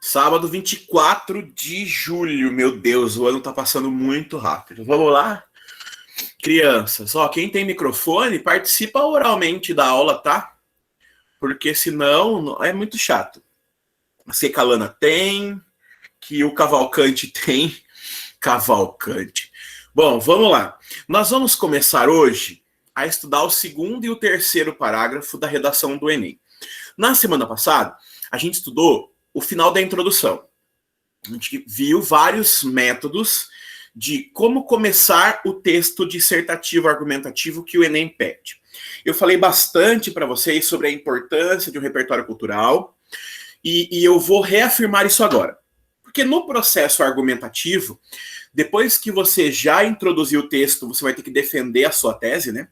Sábado 24 de julho, meu Deus, o ano tá passando muito rápido. Vamos lá? Crianças, ó, quem tem microfone, participa oralmente da aula, tá? Porque senão é muito chato. A Secalana tem, que o Cavalcante tem. Cavalcante. Bom, vamos lá. Nós vamos começar hoje a estudar o segundo e o terceiro parágrafo da redação do Enem. Na semana passada, a gente estudou o final da introdução. A gente viu vários métodos de como começar o texto dissertativo argumentativo que o Enem pede. Eu falei bastante para vocês sobre a importância de um repertório cultural e eu vou reafirmar isso agora. Porque no processo argumentativo, depois que você já introduziu o texto, você vai ter que defender a sua tese, né?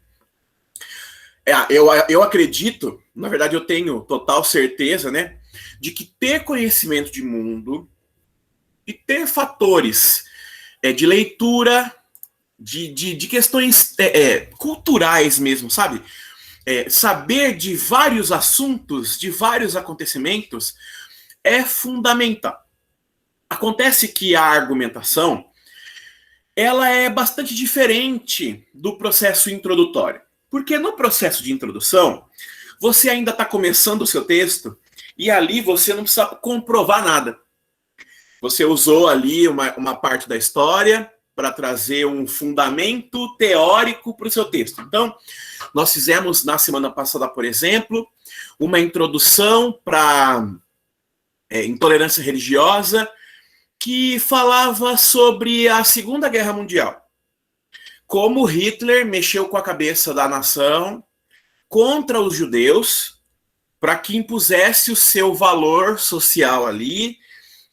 Eu acredito, na verdade eu tenho total certeza, né, de que ter conhecimento de mundo e ter fatores de leitura, de questões culturais mesmo, sabe? Saber de vários assuntos, de vários acontecimentos, é fundamental. Acontece que a argumentação, ela é bastante diferente do processo introdutório. Porque no processo de introdução, você ainda está começando o seu texto e ali você não precisa comprovar nada. Você usou ali uma parte da história para trazer um fundamento teórico para o seu texto. Então, nós fizemos na semana passada, por exemplo, uma introdução para intolerância religiosa que falava sobre a Segunda Guerra Mundial. Como Hitler mexeu com a cabeça da nação contra os judeus para que impusesse o seu valor social ali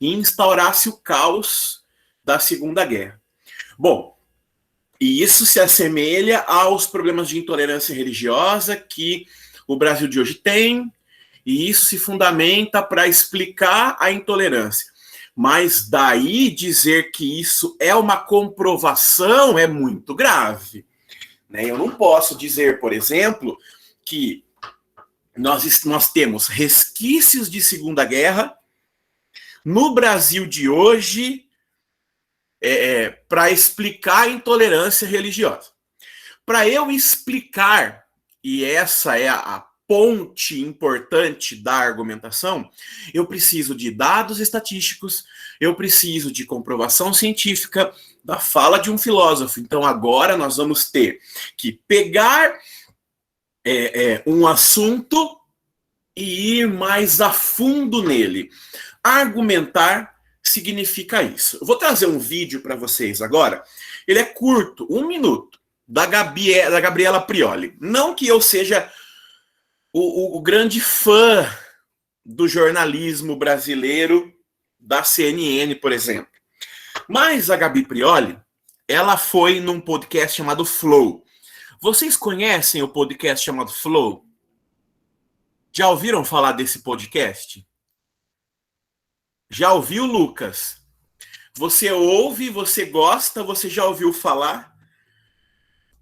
e instaurasse o caos da Segunda Guerra. Bom, e isso se assemelha aos problemas de intolerância religiosa que o Brasil de hoje tem, e isso se fundamenta para explicar a intolerância. Mas daí dizer que isso é uma comprovação é muito grave. Né? Eu não posso dizer, por exemplo, que nós temos resquícios de Segunda Guerra no Brasil de hoje para explicar a intolerância religiosa. Para eu explicar, e essa é a ponte importante da argumentação, eu preciso de dados estatísticos, eu preciso de comprovação científica da fala de um filósofo. Então agora nós vamos ter que pegar um assunto e ir mais a fundo nele. Argumentar significa isso. Eu vou trazer um vídeo para vocês agora. Ele é curto, 1 minuto, da Gabriela Prioli. Não que eu seja o grande fã do jornalismo brasileiro da CNN, por exemplo. Mas a Gabi Prioli, ela foi num podcast chamado Flow. Vocês conhecem o podcast chamado Flow? Já ouviram falar desse podcast? Já ouviu, Lucas? Você ouve, você gosta, você já ouviu falar?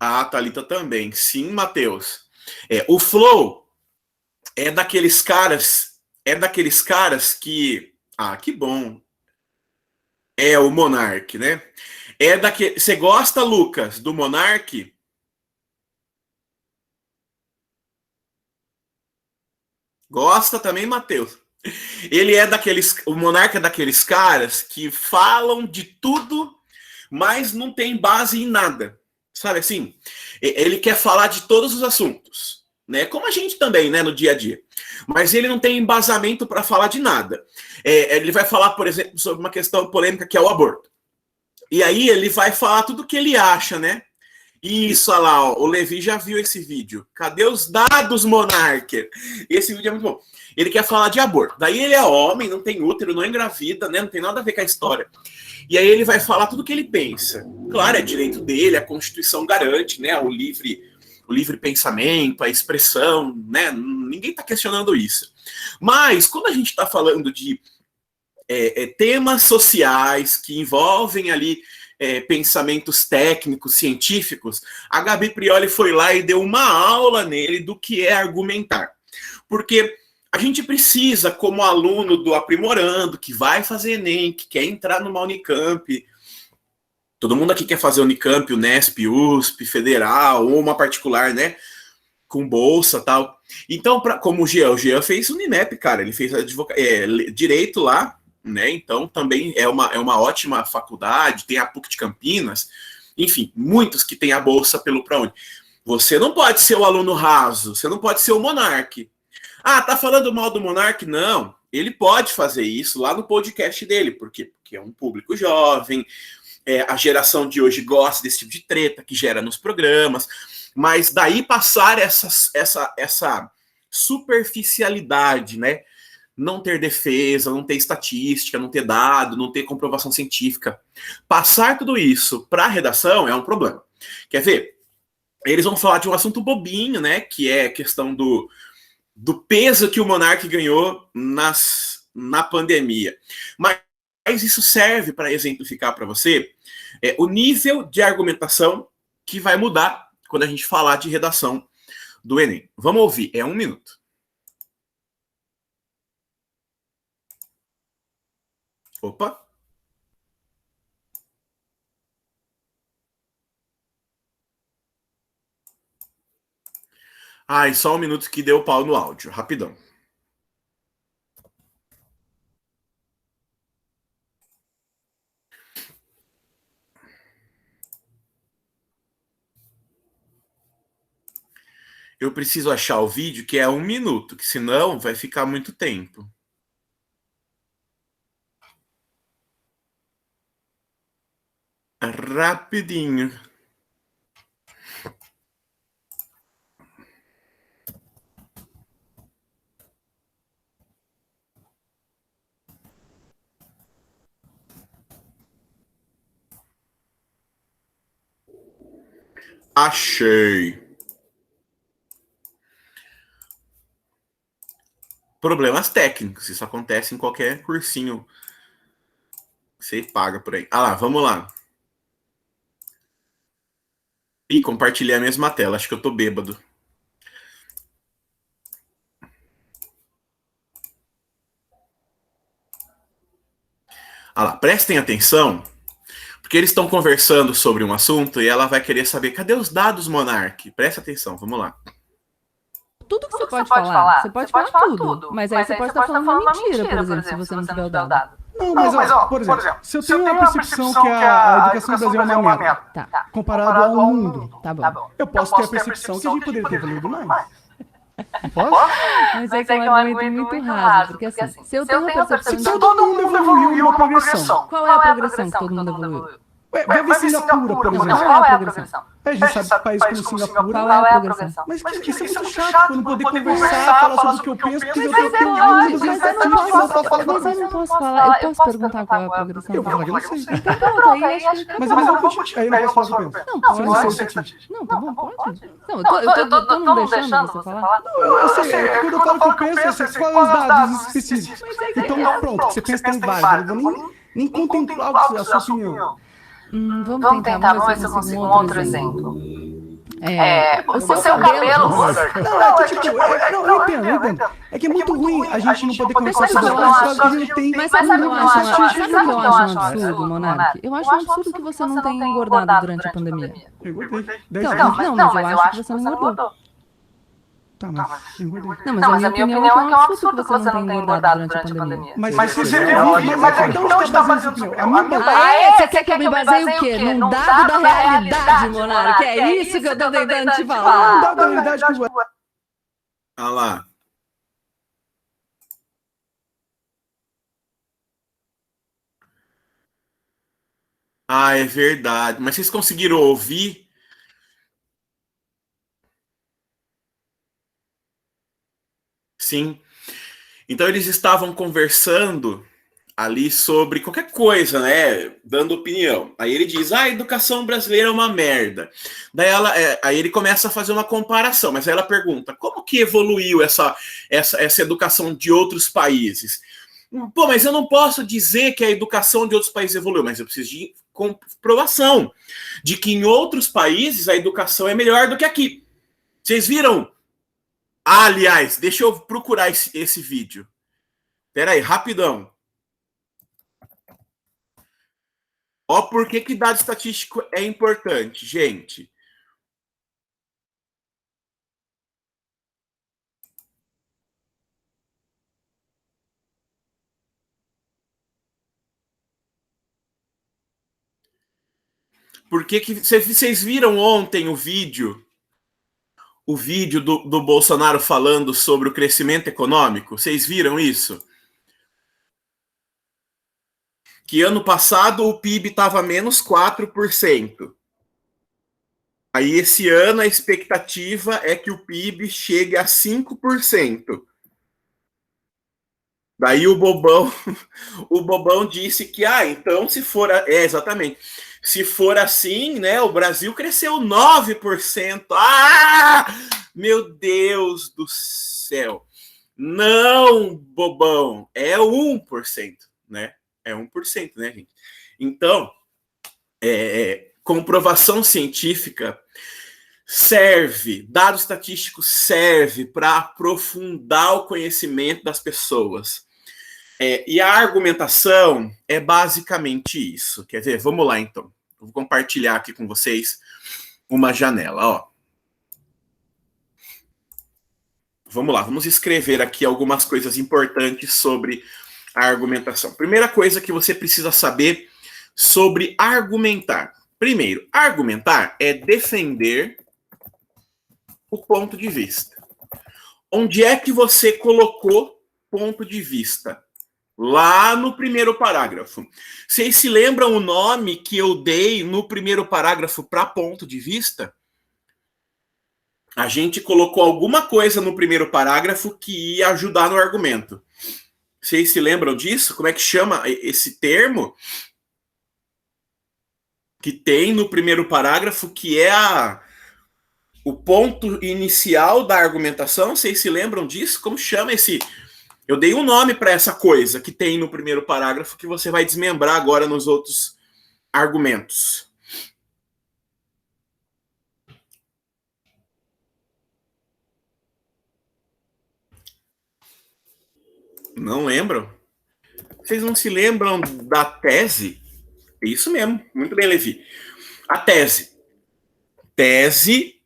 Ah, Thalita também. Sim, Matheus. O Flow é daqueles caras que... Ah, que bom. É o Monark, né? Você gosta, Lucas, do Monark? Gosta também, Matheus? O Monark é daqueles caras que falam de tudo, mas não tem base em nada. Sabe assim? Ele quer falar de todos os assuntos. Né? Como a gente também, né, no dia a dia. Mas ele não tem embasamento para falar de nada. Ele vai falar, por exemplo, sobre uma questão polêmica que é o aborto. E aí ele vai falar tudo o que ele acha, né? Isso, olha lá, ó, o Levi já viu esse vídeo. Cadê os dados, Monark? Esse vídeo é muito bom. Ele quer falar de aborto. Daí ele é homem, não tem útero, não engravida, né? Não tem nada a ver com a história. E aí ele vai falar tudo o que ele pensa. Claro, é direito dele, a Constituição garante, né? O livre pensamento, a expressão, né? Ninguém está questionando isso. Mas, quando a gente está falando de temas sociais que envolvem ali pensamentos técnicos, científicos, a Gabi Prioli foi lá e deu uma aula nele do que é argumentar. Porque A gente precisa, como aluno do Aprimorando, que vai fazer Enem, que quer entrar numa Unicamp, todo mundo aqui quer fazer Unicamp, Unesp, USP, Federal, ou uma particular, né? Com bolsa e tal. Então, como o Jean fez Unimep, cara, ele fez direito lá, né? Então também é uma ótima faculdade, tem a PUC de Campinas, enfim, muitos que têm a bolsa pelo ProUni. Você não pode ser o aluno raso, você não pode ser o Monark. Ah, tá falando mal do Monark? Não, ele pode fazer isso lá no podcast dele, porque é um público jovem, a geração de hoje gosta desse tipo de treta que gera nos programas, mas daí passar essa superficialidade, né? Não ter defesa, não ter estatística, não ter dado, não ter comprovação científica. Passar tudo isso para a redação é um problema. Quer ver? Eles vão falar de um assunto bobinho, né? Que é a questão do peso que o Monark ganhou na pandemia. Mas isso serve para exemplificar para você o nível de argumentação que vai mudar quando a gente falar de redação do Enem. Vamos ouvir, é 1 minuto. Opa! Ai, só 1 minuto que deu pau no áudio, rapidão. Eu preciso achar o vídeo que é 1 minuto, que senão vai ficar muito tempo. Rapidinho. Achei. Problemas técnicos. Isso acontece em qualquer cursinho que você paga por aí. Ah lá, vamos lá. Ih, compartilhei a mesma tela. Acho que eu tô bêbado. Ah lá, prestem atenção, porque eles estão conversando sobre um assunto e ela vai querer saber, cadê os dados, Monark? Presta atenção, vamos lá. Tudo que você pode falar, você pode falar tudo, mas aí você pode estar falando uma mentira, por exemplo, se você não tiver o dado. Não, mas ó, por exemplo, se eu tenho uma percepção que a educação no Brasil é uma merda, Tá. comparado ao mundo, Tá bom. eu posso ter a percepção que a gente poderia ter evoluído mais. Não posso? Mas é que é um argumento muito raso, porque assim, se eu tenho uma percepção Se todo mundo evoluiu uma progressão, qual é a progressão que todo mundo evoluiu? vai ver Singapura, por exemplo. Qual é a progressão? A gente sabe que país como Singapura... Qual é a progressão? Mas isso é muito chato, quando poder conversar, falar sobre o que eu penso, porque eu tenho Mas eu não posso falar, eu posso perguntar qual é a progressão? Eu vou falar que eu não sei. Então pronto, aí acho que... Mas eu vou continuar, aí eu não posso falar o que eu penso. Não, Se eu não sei o que Não, tá bom, pode. Não, eu tô não deixando você falar. eu sei, quando eu falo o que eu penso, eu sei quais os dados específicos. Então, pronto, você pensa tem vários, eu vou nem contemplar a sua opinião. Vamos tentar, vamos ver se eu consigo um outro exemplo. O seu cabelo... Não, eu entendo. É que é muito ruim a gente não poder conversar sobre as coisas que a gente tem. Mas sabe o que eu acho um absurdo, Monark? Eu acho um absurdo que você não tenha engordado durante a pandemia. Eu engordei. Não, mas eu acho que você não engordou. Tá, mas eu engordei. Não, mas a minha opinião é que é um absurdo que você não tenha engordado durante a pandemia. Mas então onde está baseando a opinião? A minha você quer que eu me baseie o quê? Num dado da realidade, Monark? É isso que eu tô tentando te falar. um dado da realidade que Ah lá. Ah, é verdade. Mas vocês conseguiram ouvir? Sim. Então eles estavam conversando ali sobre qualquer coisa, né? Dando opinião. Aí ele diz, a educação brasileira é uma merda. Daí aí ele começa a fazer uma comparação, mas aí ela pergunta, como que evoluiu essa educação de outros países? Pô, mas eu não posso dizer que a educação de outros países evoluiu, mas eu preciso de comprovação de que em outros países a educação é melhor do que aqui. Vocês viram Ah, aliás, deixa eu procurar esse vídeo. Pera aí, rapidão. Ó, por que dado estatístico é importante, gente? Por que vocês viram ontem o vídeo do Bolsonaro falando sobre o crescimento econômico? Vocês viram isso? Que ano passado o PIB estava menos 4%. Aí esse ano a expectativa é que o PIB chegue a 5%. Daí o Bobão disse que, então se for, exatamente, se for assim, né, o Brasil cresceu 9%. Ah, meu Deus do céu. Não, Bobão, é 1%, né? É 1%, né, gente? Então, comprovação científica serve, dado estatístico serve para aprofundar o conhecimento das pessoas. E a argumentação é basicamente isso. Quer ver? Vamos lá, então. Eu vou compartilhar aqui com vocês uma janela, ó. Vamos lá, vamos escrever aqui algumas coisas importantes sobre a argumentação. Primeira coisa que você precisa saber sobre argumentar. Primeiro, argumentar é defender o ponto de vista. Onde é que você colocou ponto de vista? Lá no primeiro parágrafo. Vocês se lembram o nome que eu dei no primeiro parágrafo para ponto de vista? A gente colocou alguma coisa no primeiro parágrafo que ia ajudar no argumento. Vocês se lembram disso? Como é que chama esse termo? Que tem no primeiro parágrafo, que é o ponto inicial da argumentação. Vocês se lembram disso? Como chama esse... Eu dei um nome para essa coisa que tem no primeiro parágrafo que você vai desmembrar agora nos outros argumentos. Não lembram? Vocês não se lembram da tese? É isso mesmo, muito bem, Levi. A tese. Tese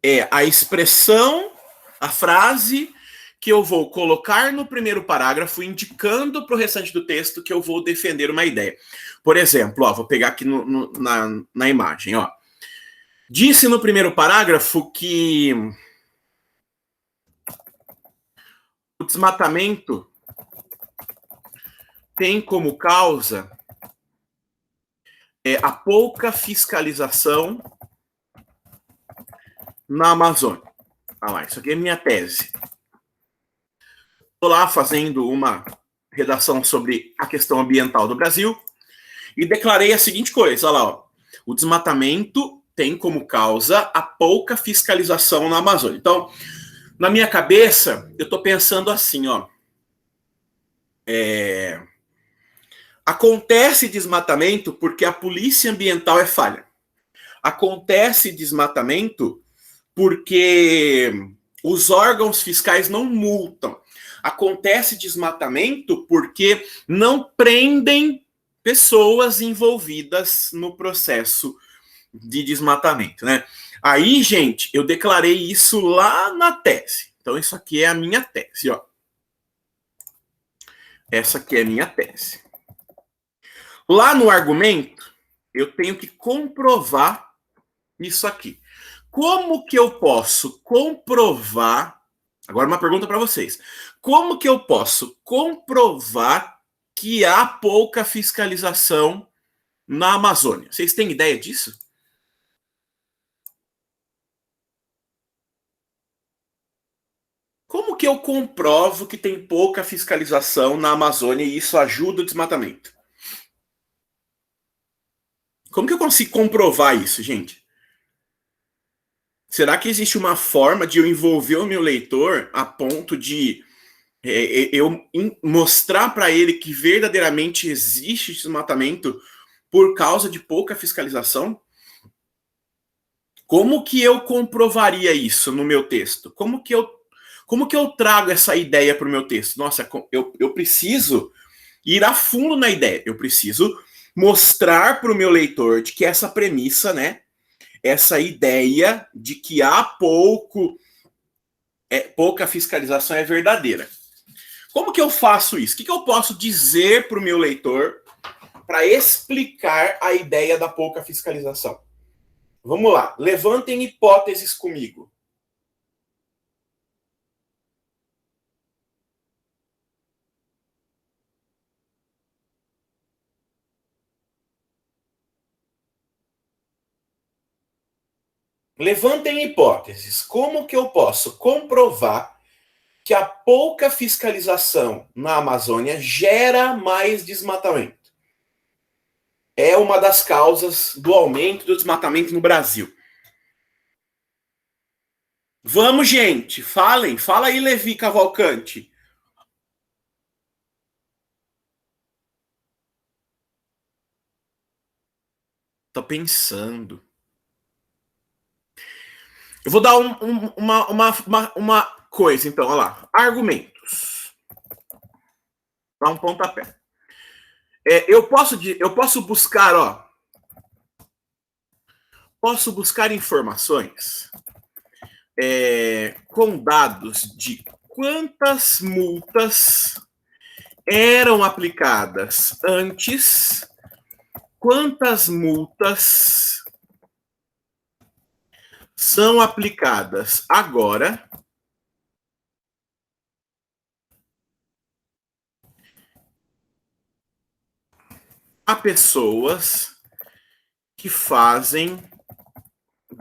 é a expressão, a frase que eu vou colocar no primeiro parágrafo, indicando para o restante do texto que eu vou defender uma ideia. Por exemplo, ó, vou pegar aqui na imagem. Ó. Disse no primeiro parágrafo que o desmatamento tem como causa a pouca fiscalização na Amazônia. Ah lá, isso aqui é minha tese. Estou lá fazendo uma redação sobre a questão ambiental do Brasil e declarei a seguinte coisa, olha lá, ó, o desmatamento tem como causa a pouca fiscalização na Amazônia. Então, na minha cabeça, eu estou pensando assim, ó, acontece desmatamento porque a polícia ambiental é falha. Acontece desmatamento porque os órgãos fiscais não multam. Acontece desmatamento porque não prendem pessoas envolvidas no processo de desmatamento, né? Aí, gente, eu declarei isso lá na tese. Então, isso aqui é a minha tese, ó. Essa aqui é a minha tese. Lá no argumento, eu tenho que comprovar isso aqui. Como que eu posso comprovar... Agora uma pergunta para vocês. Como que eu posso comprovar que há pouca fiscalização na Amazônia? Vocês têm ideia disso? Como que eu comprovo que tem pouca fiscalização na Amazônia e isso ajuda o desmatamento? Como que eu consigo comprovar isso, gente? Será que existe uma forma de eu envolver o meu leitor a ponto de eu mostrar para ele que verdadeiramente existe desmatamento por causa de pouca fiscalização? Como que eu comprovaria isso no meu texto? Como que eu Como que eu trago essa ideia para o meu texto? Nossa, eu preciso ir a fundo na ideia. Eu preciso mostrar para o meu leitor de que essa premissa, né? Essa ideia de que há pouca fiscalização é verdadeira. Como que eu faço isso? O que eu posso dizer para o meu leitor para explicar a ideia da pouca fiscalização? Vamos lá, levantem hipóteses comigo. Levantem hipóteses. Como que eu posso comprovar que a pouca fiscalização na Amazônia gera mais desmatamento? É uma das causas do aumento do desmatamento no Brasil. Vamos, gente, falem. Fala aí, Levi Cavalcante. Tô pensando. Eu vou dar uma coisa, então, olha lá. Argumentos. Dá um pontapé. Eu posso buscar, posso buscar informações com dados de quantas multas eram aplicadas antes, quantas multas são aplicadas agora a pessoas que fazem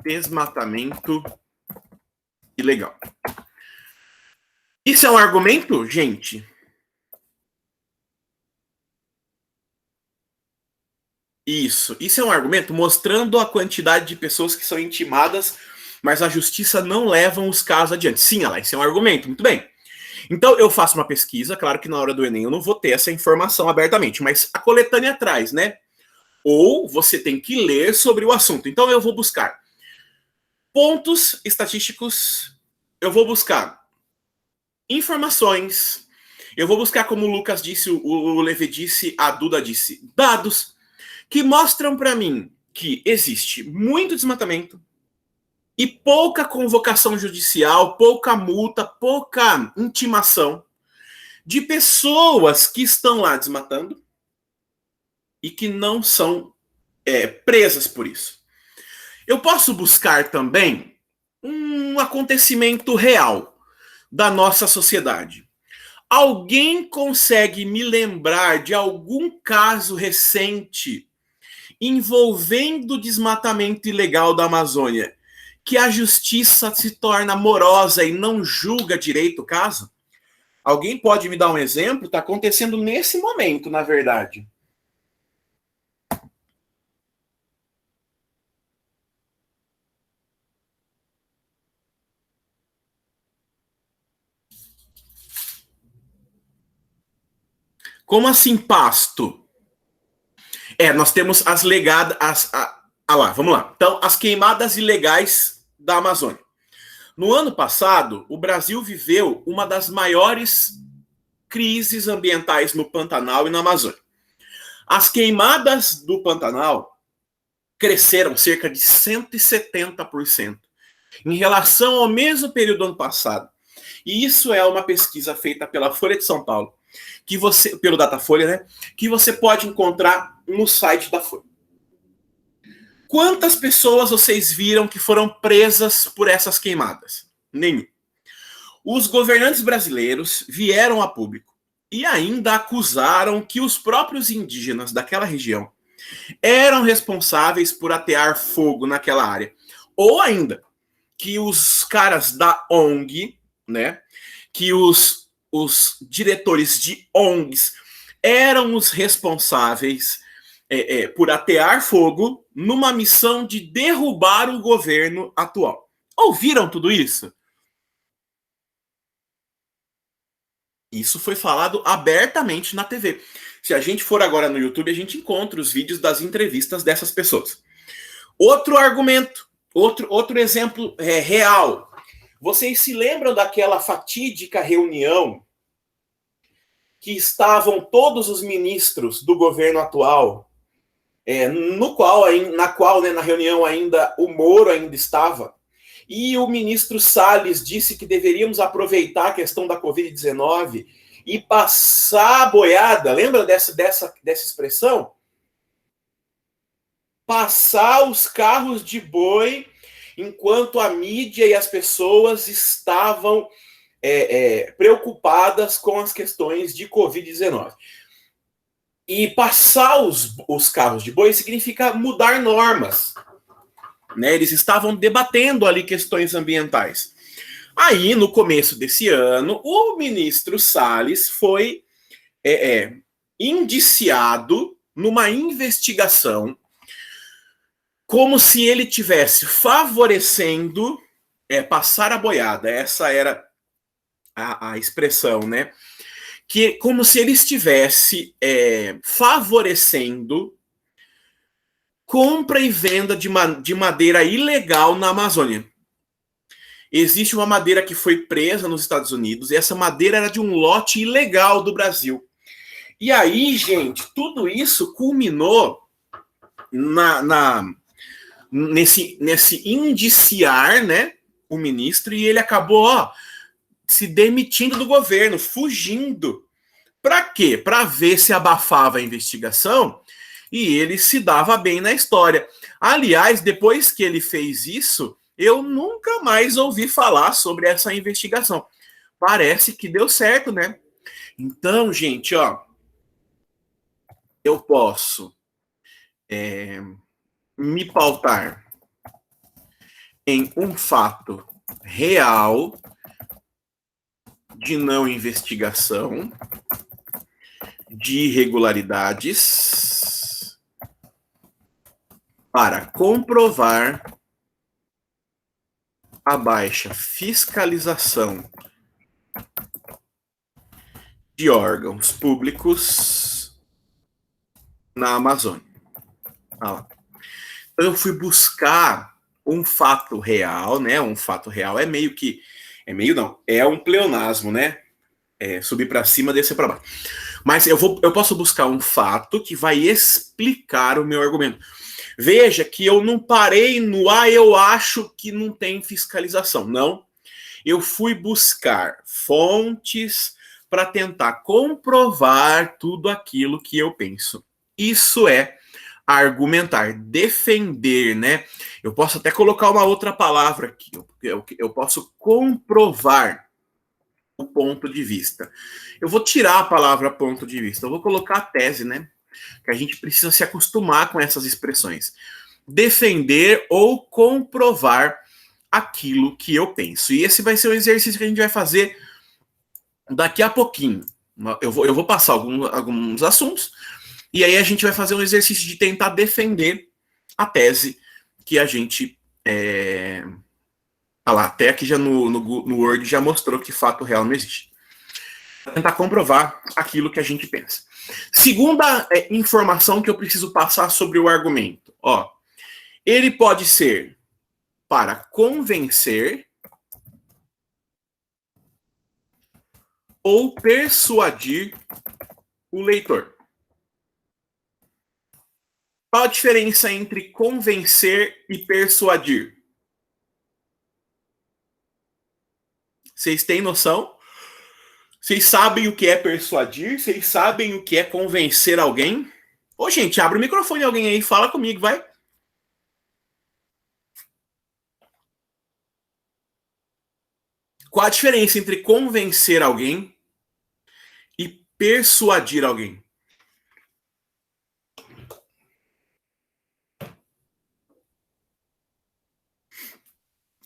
desmatamento ilegal. Isso é um argumento, gente? Isso é um argumento mostrando a quantidade de pessoas que são intimadas, mas a justiça não leva os casos adiante. Sim, Alain, isso é um argumento, muito bem. Então, eu faço uma pesquisa, claro que na hora do Enem eu não vou ter essa informação abertamente, mas a coletânea traz, né? Ou você tem que ler sobre o assunto. Então, eu vou buscar pontos estatísticos, eu vou buscar informações, eu vou buscar, como o Lucas disse, o Levi disse, a Duda disse, dados que mostram para mim que existe muito desmatamento e pouca convocação judicial, pouca multa, pouca intimação de pessoas que estão lá desmatando e que não são presas por isso. Eu posso buscar também um acontecimento real da nossa sociedade. Alguém consegue me lembrar de algum caso recente envolvendo desmatamento ilegal da Amazônia que a justiça se torna morosa e não julga direito o caso? Alguém pode me dar um exemplo? Está acontecendo nesse momento, na verdade. Como assim, pasto? Nós temos as legadas. Vamos lá. Então, as queimadas ilegais da Amazônia. No ano passado, o Brasil viveu uma das maiores crises ambientais no Pantanal e na Amazônia. As queimadas do Pantanal cresceram cerca de 170% em relação ao mesmo período do ano passado. E isso é uma pesquisa feita pela Folha de São Paulo, pelo Datafolha, né? Que você pode encontrar no site da Folha. Quantas pessoas vocês viram que foram presas por essas queimadas? Nenhum. Os governantes brasileiros vieram a público e ainda acusaram que os próprios indígenas daquela região eram responsáveis por atear fogo naquela área. Ou ainda, que os caras da ONG, né, que os diretores de ONGs eram os responsáveis por atear fogo numa missão de derrubar o governo atual. Ouviram tudo isso? Isso foi falado abertamente na TV. Se a gente for agora no YouTube, a gente encontra os vídeos das entrevistas dessas pessoas. Outro argumento, outro exemplo real. Vocês se lembram daquela fatídica reunião que estavam todos os ministros do governo atual, na reunião ainda o Moro ainda estava, e o ministro Salles disse que deveríamos aproveitar a questão da Covid-19 e passar a boiada. Lembra dessa expressão? Passar os carros de boi enquanto a mídia e as pessoas estavam preocupadas com as questões de Covid-19. E passar os carros de boi significa mudar normas. Né? Eles estavam debatendo ali questões ambientais. Aí, no começo desse ano, o ministro Salles foi indiciado numa investigação como se ele tivesse favorecendo passar a boiada. Essa era a expressão, né? Que como se ele estivesse favorecendo compra e venda de madeira ilegal na Amazônia. Existe uma madeira que foi presa nos Estados Unidos, e essa madeira era de um lote ilegal do Brasil. E aí, gente, tudo isso culminou nesse indiciar, né, o ministro, e ele acabou se demitindo do governo, fugindo. Para quê? Para ver se abafava a investigação e ele se dava bem na história. Aliás, depois que ele fez isso, eu nunca mais ouvi falar sobre essa investigação. Parece que deu certo, né? Então, gente, eu posso me pautar em um fato real de não investigação, de irregularidades, para comprovar a baixa fiscalização de órgãos públicos na Amazônia. Então, eu fui buscar um fato real, né? Um fato real é um pleonasmo, né? Subir para cima, descer para baixo. Mas eu posso buscar um fato que vai explicar o meu argumento. Veja que eu não parei no eu acho que não tem fiscalização. Não. Eu fui buscar fontes para tentar comprovar tudo aquilo que eu penso. Isso é argumentar, defender, né? Eu posso até colocar uma outra palavra aqui. Eu posso comprovar o ponto de vista. Eu vou tirar a palavra ponto de vista. Eu vou colocar a tese, né? Que a gente precisa se acostumar com essas expressões. Defender ou comprovar aquilo que eu penso. E esse vai ser o exercício que a gente vai fazer daqui a pouquinho. Eu vou passar alguns assuntos e aí a gente vai fazer um exercício de tentar defender a tese que a gente... até aqui já no Word já mostrou que fato real não existe. Para tentar comprovar aquilo que a gente pensa. Segunda informação que eu preciso passar sobre o argumento. Ele pode ser para convencer ou persuadir o leitor. Qual a diferença entre convencer e persuadir? Vocês têm noção? Vocês sabem o que é persuadir? Vocês sabem o que é convencer alguém? Gente, abre o microfone alguém aí, fala comigo, vai. Qual a diferença entre convencer alguém e persuadir alguém?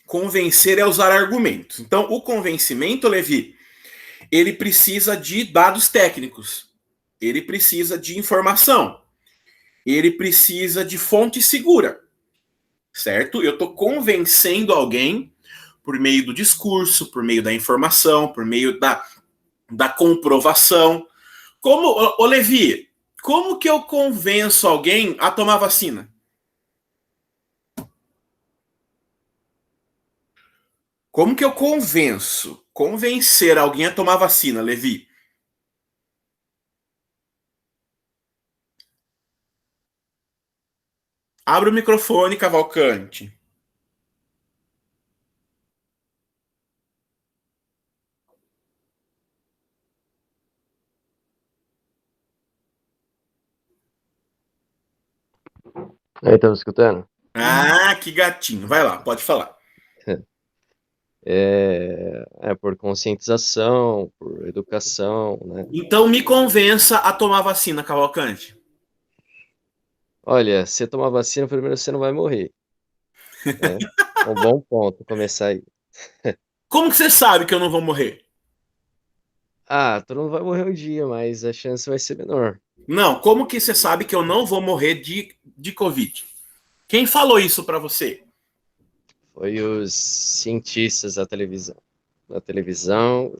Convencer é usar argumentos. Então, o convencimento, Levi, ele precisa de dados técnicos. Ele precisa de informação. Ele precisa de fonte segura. Certo? Eu estou convencendo alguém por meio do discurso, por meio da informação, por meio da comprovação. Levi, como que eu convenço alguém a tomar vacina? Como que eu convencer alguém a tomar vacina, Levi? Abre o microfone, Cavalcante. Aí, tá me escutando? Ah, que gatinho. Vai lá, pode falar. É por conscientização, por educação, né? Então me convença a tomar vacina, Cavalcante. Olha, se tomar vacina, primeiro você não vai morrer, né? Um bom ponto, começar aí. Como que você sabe que eu não vou morrer? Ah, tu não vai morrer um dia, mas a chance vai ser menor. Não, como que você sabe que eu não vou morrer de Covid? Quem falou isso para você? Foi os cientistas da televisão,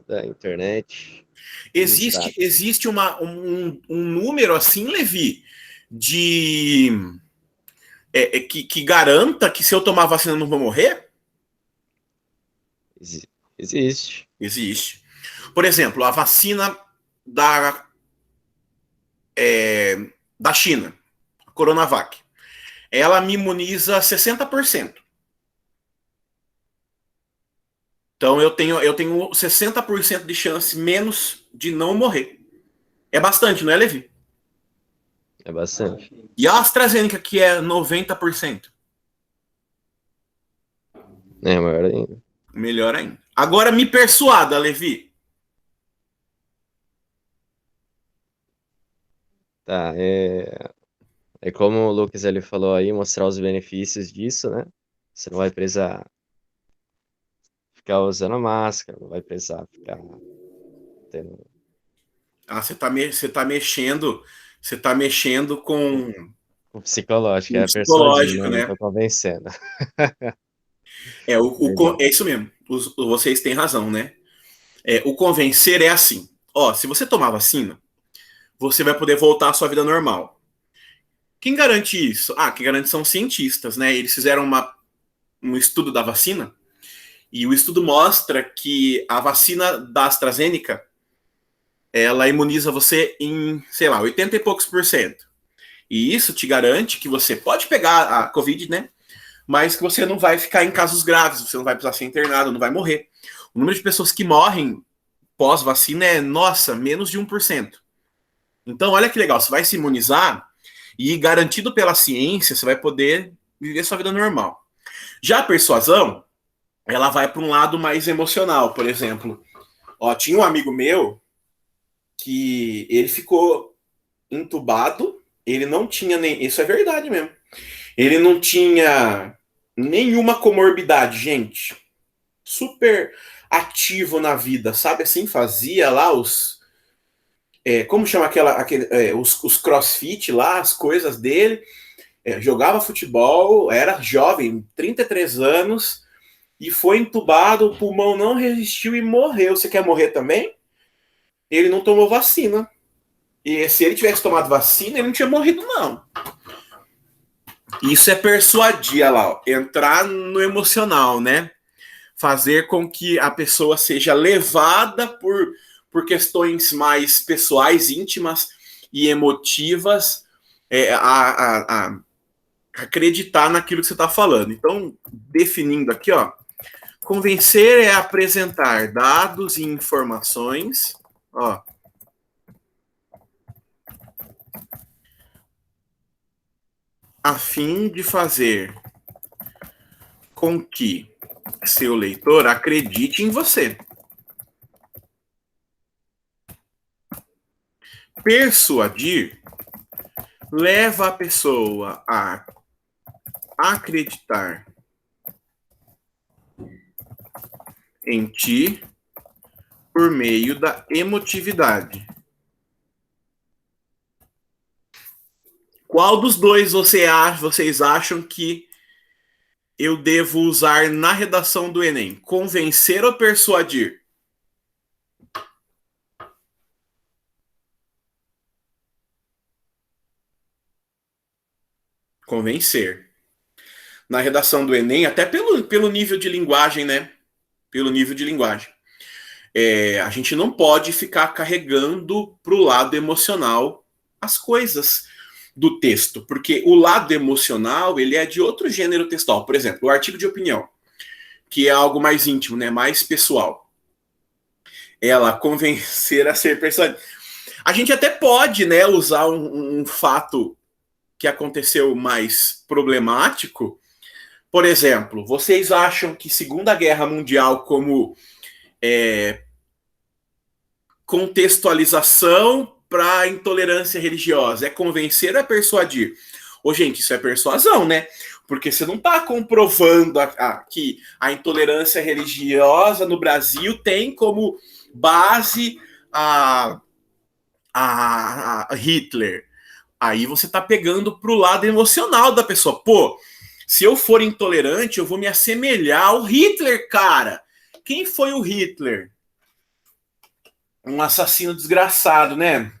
da internet, dos Existe, dados. existe um número assim, Levi, de que garanta que se eu tomar vacina eu não vou morrer? Existe. Existe. Por exemplo, a vacina da, da China, a Coronavac, ela me imuniza 60%. Então eu tenho 60% de chance menos de não morrer. É bastante, não é, Levi? É bastante. E a AstraZeneca, que é 90%. É maior ainda. Melhor ainda. Agora me persuada, Levi. Tá, é como o Lucas ele falou aí, mostrar os benefícios disso, né? Você não vai precisar ficar usando máscara, não vai precisar ficar tendo Ah, você tá mexendo com o psicológico, o é persuadir, psicológico, né? Não né? tô convencendo. É Verdade. isso mesmo. Vocês têm razão, né? O convencer é assim. Ó, se você tomar vacina, você vai poder voltar à sua vida normal. Quem garante isso? Ah, quem garante são cientistas, né? Eles fizeram um estudo da vacina e o estudo mostra que a vacina da AstraZeneca ela imuniza você em, sei lá, 80 e poucos por cento. E isso te garante que você pode pegar a Covid, né? Mas que você não vai ficar em casos graves, você não vai precisar ser internado, não vai morrer. O número de pessoas que morrem pós-vacina é, nossa, menos de 1%. Então, olha que legal, você vai se imunizar e, garantido pela ciência, você vai poder viver sua vida normal. Já a persuasão, ela vai para um lado mais emocional, por exemplo. Ó, tinha um amigo meu que ele ficou entubado, ele não tinha nem. Isso é verdade mesmo. Ele não tinha nenhuma comorbidade, gente. Super ativo na vida, sabe assim? Fazia lá como chama os crossfit lá, as coisas dele. Jogava futebol, era jovem, 33 anos, e foi entubado, o pulmão não resistiu e morreu. Você quer morrer também? Ele não tomou vacina. E se ele tivesse tomado vacina, ele não tinha morrido, não. Isso é persuadir, olha lá, ó, entrar no emocional, né? Fazer com que a pessoa seja levada por questões mais pessoais, íntimas e emotivas a acreditar naquilo que você está falando. Então, definindo aqui, ó, convencer é apresentar dados e informações, ó, a fim de fazer com que seu leitor acredite em você. Persuadir leva a pessoa a acreditar em ti por meio da emotividade. Qual dos dois vocês acham que eu devo usar na redação do Enem? Convencer ou persuadir? Convencer. Na redação do Enem, até pelo nível de linguagem, né? pelo nível de linguagem. A gente não pode ficar carregando para o lado emocional as coisas do texto, porque o lado emocional ele é de outro gênero textual. Por exemplo, o artigo de opinião, que é algo mais íntimo, né, mais pessoal. Ela convencer a ser personagem. A gente até pode, né, usar um fato que aconteceu mais problemático. Por exemplo, vocês acham que Segunda Guerra Mundial como contextualização para intolerância religiosa é convencer a persuadir? Ô, gente, isso é persuasão, né? Porque você não está comprovando que a intolerância religiosa no Brasil tem como base a Hitler. Aí você está pegando para o lado emocional da pessoa. Pô, se eu for intolerante, eu vou me assemelhar ao Hitler, cara. Quem foi o Hitler? Um assassino desgraçado, né?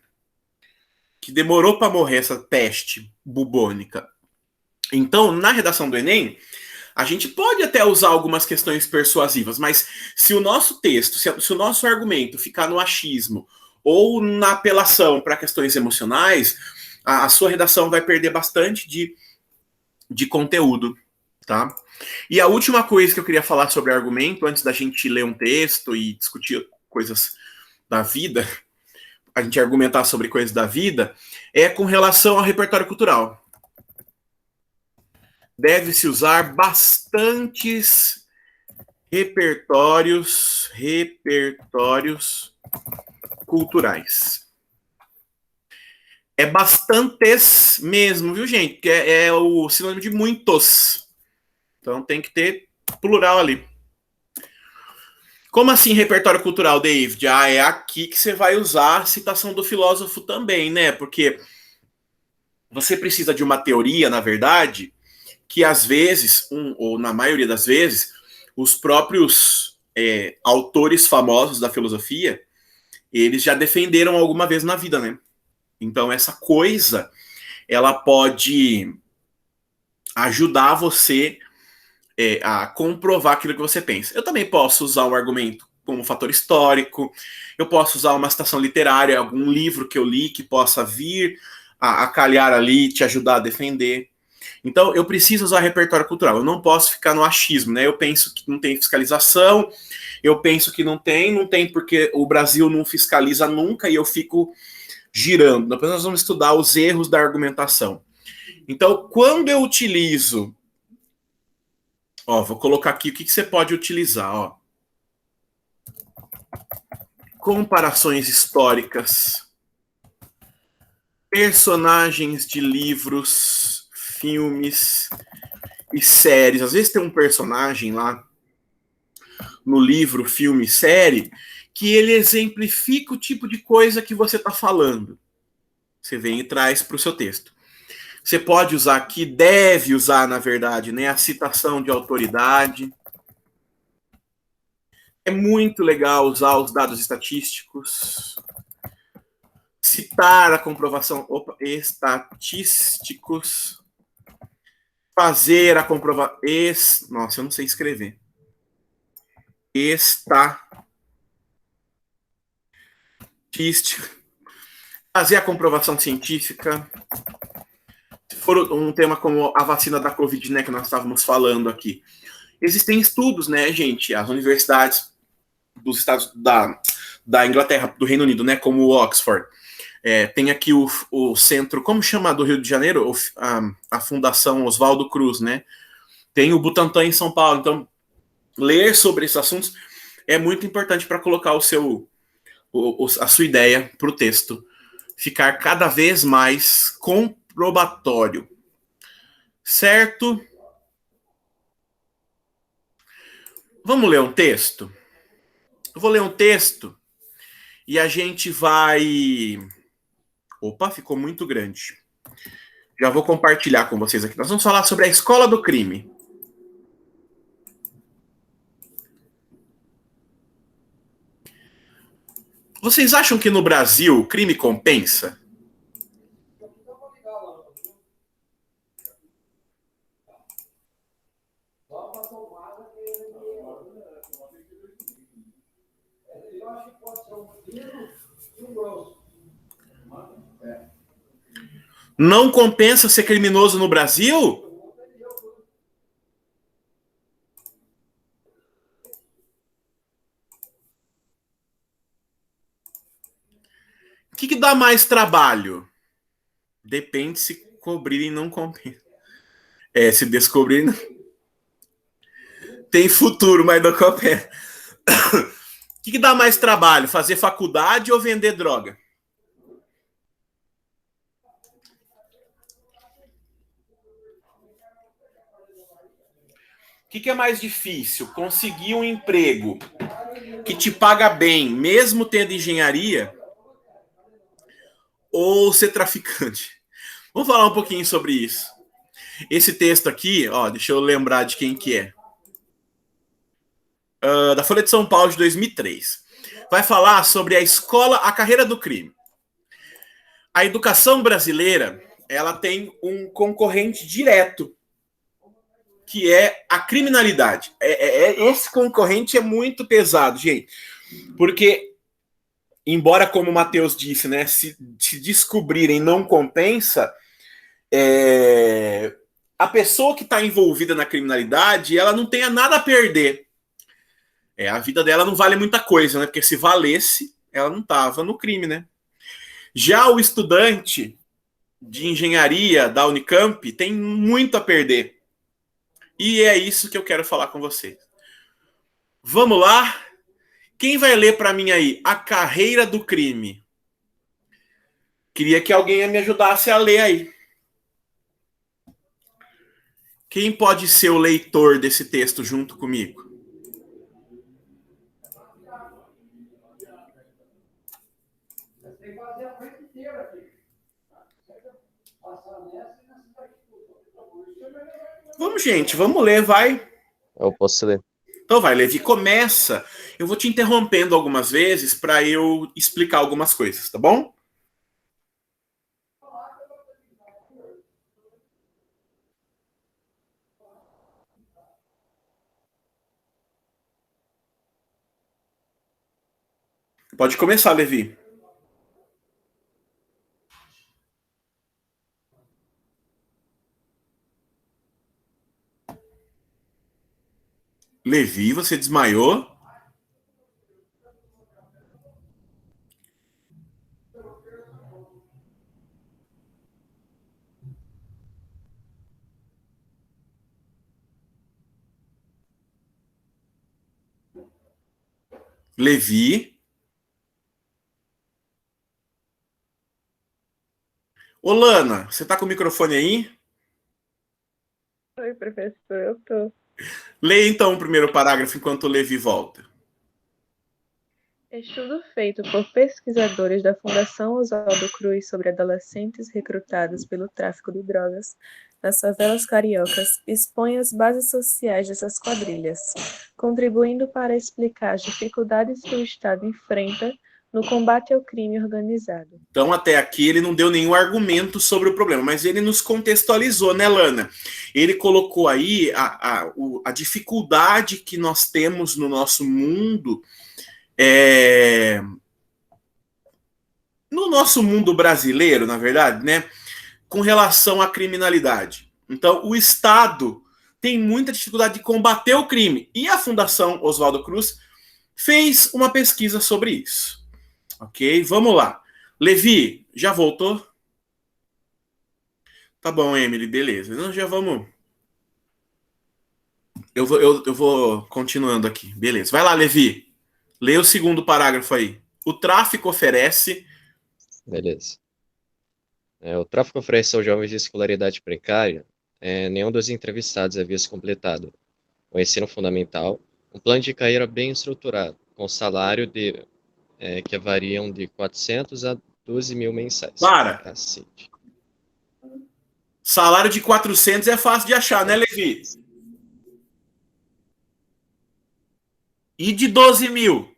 Que demorou para morrer, essa peste bubônica. Então, na redação do Enem, a gente pode até usar algumas questões persuasivas, mas se o nosso texto, se o nosso argumento ficar no achismo ou na apelação para questões emocionais, a sua redação vai perder bastante de conteúdo, tá? E a última coisa que eu queria falar sobre argumento, antes da gente ler um texto e discutir coisas da vida, a gente argumentar sobre coisas da vida, é com relação ao repertório cultural. Deve-se usar bastantes repertórios culturais. É bastantes mesmo, viu, gente? Que é o sinônimo de muitos. Então tem que ter plural ali. Como assim repertório cultural, David? É aqui que você vai usar a citação do filósofo também, né? Porque você precisa de uma teoria, na verdade, que às vezes, ou na maioria das vezes, os próprios autores famosos da filosofia, eles já defenderam alguma vez na vida, né? Então essa coisa, ela pode ajudar você a comprovar aquilo que você pensa. Eu também posso usar um argumento como fator histórico, eu posso usar uma citação literária, algum livro que eu li que possa vir a calhar ali, te ajudar a defender. Então, eu preciso usar repertório cultural. Eu não posso ficar no achismo, né? Eu penso que não tem fiscalização, eu penso que não tem porque o Brasil não fiscaliza nunca e eu fico girando. Depois nós vamos estudar os erros da argumentação. Então, quando eu utilizo... vou colocar aqui o que você pode utilizar. Comparações históricas, personagens de livros, filmes e séries. Às vezes tem um personagem lá no livro, filme, série, que ele exemplifica o tipo de coisa que você está falando. Você vem e traz para o seu texto. Você pode usar aqui, deve usar, na verdade, né, a citação de autoridade. É muito legal usar os dados estatísticos. Citar a comprovação estatísticos. Fazer a comprovação... Nossa, eu não sei escrever. Estatística. Fazer a comprovação científica. Se for um tema como a vacina da Covid, né, que nós estávamos falando aqui. Existem estudos, né, gente? As universidades dos estados da Inglaterra, do Reino Unido, né, como o Oxford. Tem aqui o centro, como chama, do Rio de Janeiro? A Fundação Oswaldo Cruz, né? Tem o Butantan em São Paulo. Então, ler sobre esses assuntos é muito importante para colocar a sua ideia para o texto ficar cada vez mais comprobatório. Certo? Vamos ler um texto? Eu vou ler um texto e a gente vai... Opa, ficou muito grande. Já vou compartilhar com vocês aqui. Nós vamos falar sobre a escola do crime. Vocês acham que no Brasil o crime compensa? Não compensa ser criminoso no Brasil? O que dá mais trabalho? Depende se cobrirem não compensa. Se descobrirem... Tem futuro, mas não compensa. O que dá mais trabalho? Fazer faculdade ou vender droga? O que é mais difícil? Conseguir um emprego que te paga bem, mesmo tendo engenharia, ou ser traficante? Vamos falar um pouquinho sobre isso. Esse texto aqui, ó, deixa eu lembrar de quem que é. Da Folha de São Paulo de 2003. Vai falar sobre a carreira do crime. A educação brasileira, ela tem um concorrente direto, que é a criminalidade. Esse concorrente é muito pesado, gente. Porque, embora, como o Matheus disse, né, se descobrirem não compensa, a pessoa que está envolvida na criminalidade, ela não tem nada a perder. A vida dela não vale muita coisa, né? Porque se valesse, ela não estava no crime, né? Já o estudante de engenharia da Unicamp tem muito a perder. E é isso que eu quero falar com vocês. Vamos lá? Quem vai ler para mim aí A Carreira do Crime? Queria que alguém me ajudasse a ler aí. Quem pode ser o leitor desse texto junto comigo? Vamos, gente, vamos ler, vai. Eu posso ler. Então vai, Levi, começa. Eu vou te interrompendo algumas vezes para eu explicar algumas coisas, tá bom? Pode começar, Levi. Levi, você desmaiou? Levi? Ô, Lana, você tá com o microfone aí? Oi, professor, eu tô. Leia então o primeiro parágrafo enquanto o Levi volta. Estudo feito por pesquisadores da Fundação Oswaldo Cruz sobre adolescentes recrutados pelo tráfico de drogas nas favelas cariocas expõe as bases sociais dessas quadrilhas, contribuindo para explicar as dificuldades que o Estado enfrenta no combate ao crime organizado. Então, até aqui, ele não deu nenhum argumento sobre o problema, mas ele nos contextualizou, né, Lana? Ele colocou aí a dificuldade que nós temos no nosso mundo, no nosso mundo brasileiro, na verdade, né, com relação à criminalidade. Então, o Estado tem muita dificuldade de combater o crime. E a Fundação Oswaldo Cruz fez uma pesquisa sobre isso. Ok? Vamos lá. Levi, já voltou? Tá bom, Emily, beleza. Então já vamos. Eu vou continuando aqui. Beleza. Vai lá, Levi. Lê o segundo parágrafo aí. O tráfico oferece. Beleza. O tráfico oferece aos jovens de escolaridade precária. Nenhum dos entrevistados havia se completado o ensino fundamental, um plano de carreira bem estruturado, com salário que variam de 400 a 12 mil mensais. Para! Cacete. Salário de 400 é fácil de achar, né, Levi? E de 12 mil?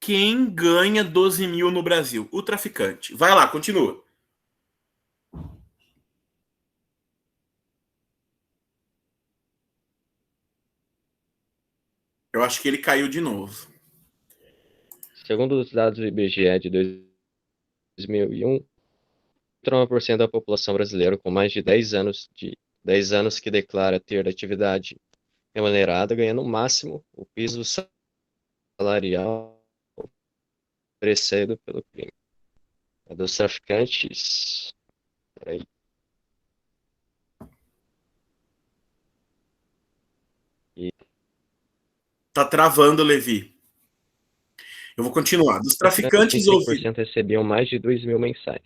Quem ganha 12 mil no Brasil? O traficante. Vai lá, continua. Eu acho que ele caiu de novo. Segundo os dados do IBGE de 2001, 39% da população brasileira com mais de 10 anos que declara ter atividade remunerada ganha no máximo o piso salarial oferecido pelo crime. A dos traficantes. Peraí. Tá travando, Levi. Eu vou continuar. Dos traficantes ouvidos. 5% recebiam mais de 2 mil mensais.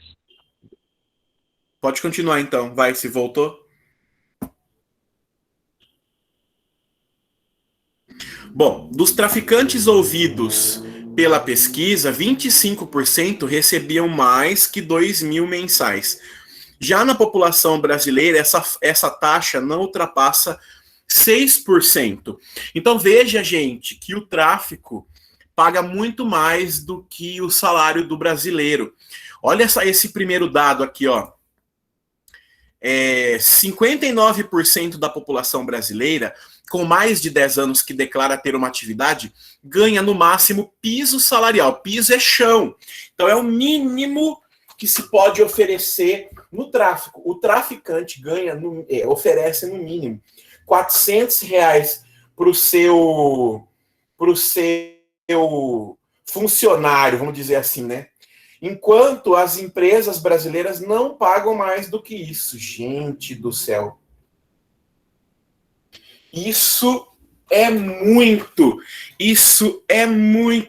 Pode continuar então, vai, se voltou. Bom, dos traficantes ouvidos pela pesquisa, 25% recebiam mais que 2 mil mensais. Já na população brasileira, essa taxa não ultrapassa 6%. Então veja, gente, que o tráfico paga muito mais do que o salário do brasileiro. Olha esse primeiro dado aqui, ó. 59% da população brasileira com mais de 10 anos que declara ter uma atividade ganha no máximo piso salarial. Piso é chão. Então é o mínimo que se pode oferecer no tráfico. O traficante oferece no mínimo R$ 400 para o seu funcionário, vamos dizer assim, né? Enquanto as empresas brasileiras não pagam mais do que isso. Gente do céu. Isso é muito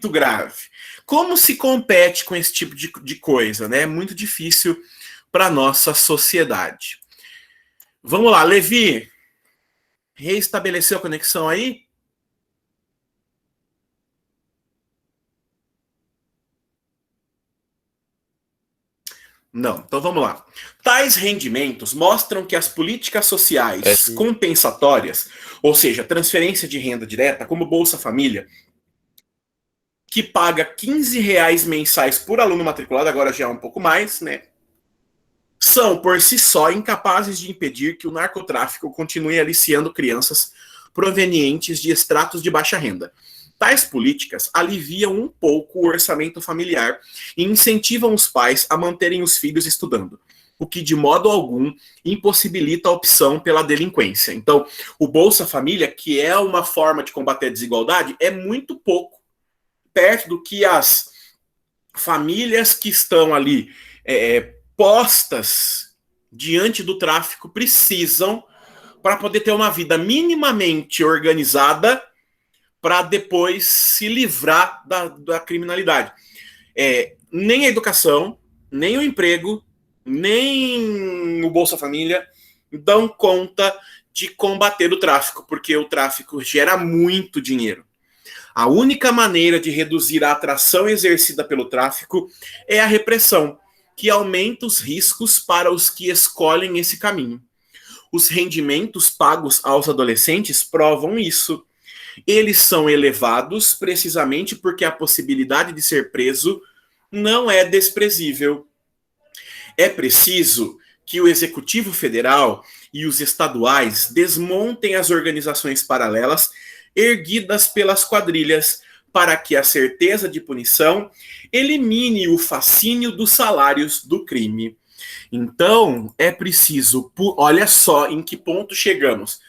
grave. Como se compete com esse tipo de coisa, né? É muito difícil para a nossa sociedade. Vamos lá, Levi. Reestabeleceu a conexão aí? Não, então vamos lá. Tais rendimentos mostram que as políticas sociais compensatórias, ou seja, transferência de renda direta, como Bolsa Família, que paga R$ 15 mensais por aluno matriculado, agora já é um pouco mais, né? São, por si só, incapazes de impedir que o narcotráfico continue aliciando crianças provenientes de estratos de baixa renda. Tais políticas aliviam um pouco o orçamento familiar e incentivam os pais a manterem os filhos estudando, o que de modo algum impossibilita a opção pela delinquência. Então, o Bolsa Família, que é uma forma de combater a desigualdade, é muito pouco perto do que as famílias que estão ali postas diante do tráfico precisam para poder ter uma vida minimamente organizada para depois se livrar da criminalidade. Nem a educação, nem o emprego, nem o Bolsa Família dão conta de combater o tráfico, porque o tráfico gera muito dinheiro. A única maneira de reduzir a atração exercida pelo tráfico é a repressão, que aumenta os riscos para os que escolhem esse caminho. Os rendimentos pagos aos adolescentes provam isso. Eles são elevados precisamente porque a possibilidade de ser preso não é desprezível. É preciso que o Executivo Federal e os estaduais desmontem as organizações paralelas erguidas pelas quadrilhas para que a certeza de punição elimine o fascínio dos salários do crime. Então, é preciso, olha só em que ponto chegamos.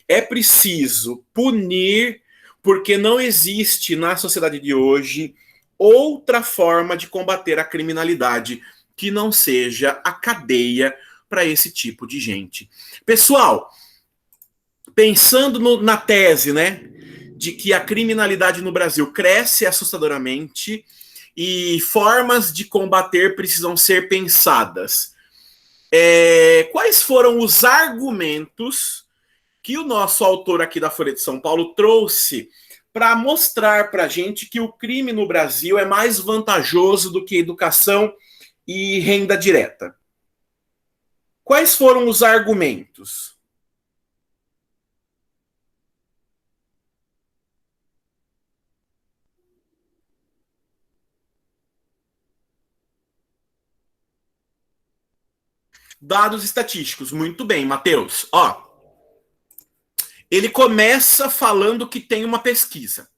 É preciso punir, porque não existe na sociedade de hoje outra forma de combater a criminalidade que não seja a cadeia para esse tipo de gente. Pessoal, pensando na tese, né, de que a criminalidade no Brasil cresce assustadoramente e formas de combater precisam ser pensadas. Quais foram os argumentos que o nosso autor aqui da Folha de São Paulo trouxe para mostrar para a gente que o crime no Brasil é mais vantajoso do que educação e renda direta? Quais foram os argumentos? Dados estatísticos. Muito bem, Matheus. Ele começa falando que tem uma pesquisa.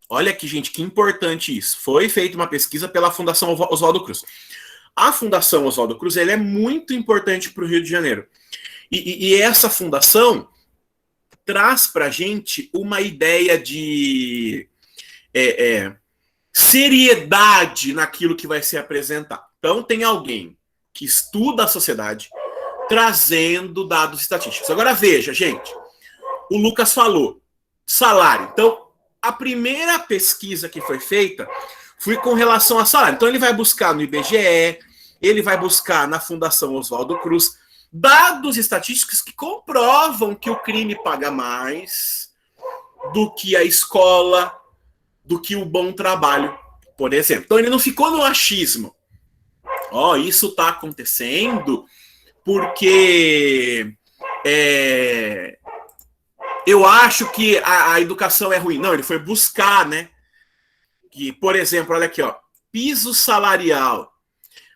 Olha aqui, gente, que importante isso. Foi feita uma pesquisa pela Fundação Oswaldo Cruz. A Fundação Oswaldo Cruz ela é muito importante para o Rio de Janeiro. E essa fundação traz para a gente uma ideia de seriedade naquilo que vai ser apresentado. Então, tem alguém que estuda a sociedade trazendo dados estatísticos. Agora, veja, gente, o Lucas falou, salário. Então, a primeira pesquisa que foi feita foi com relação a salário. Então, ele vai buscar no IBGE, ele vai buscar na Fundação Oswaldo Cruz dados estatísticos que comprovam que o crime paga mais do que a escola, do que o bom trabalho, por exemplo. Então, ele não ficou no achismo. Isso está acontecendo porque eu acho que a educação é ruim. Não, ele foi buscar, né? Que, por exemplo, olha aqui, piso salarial.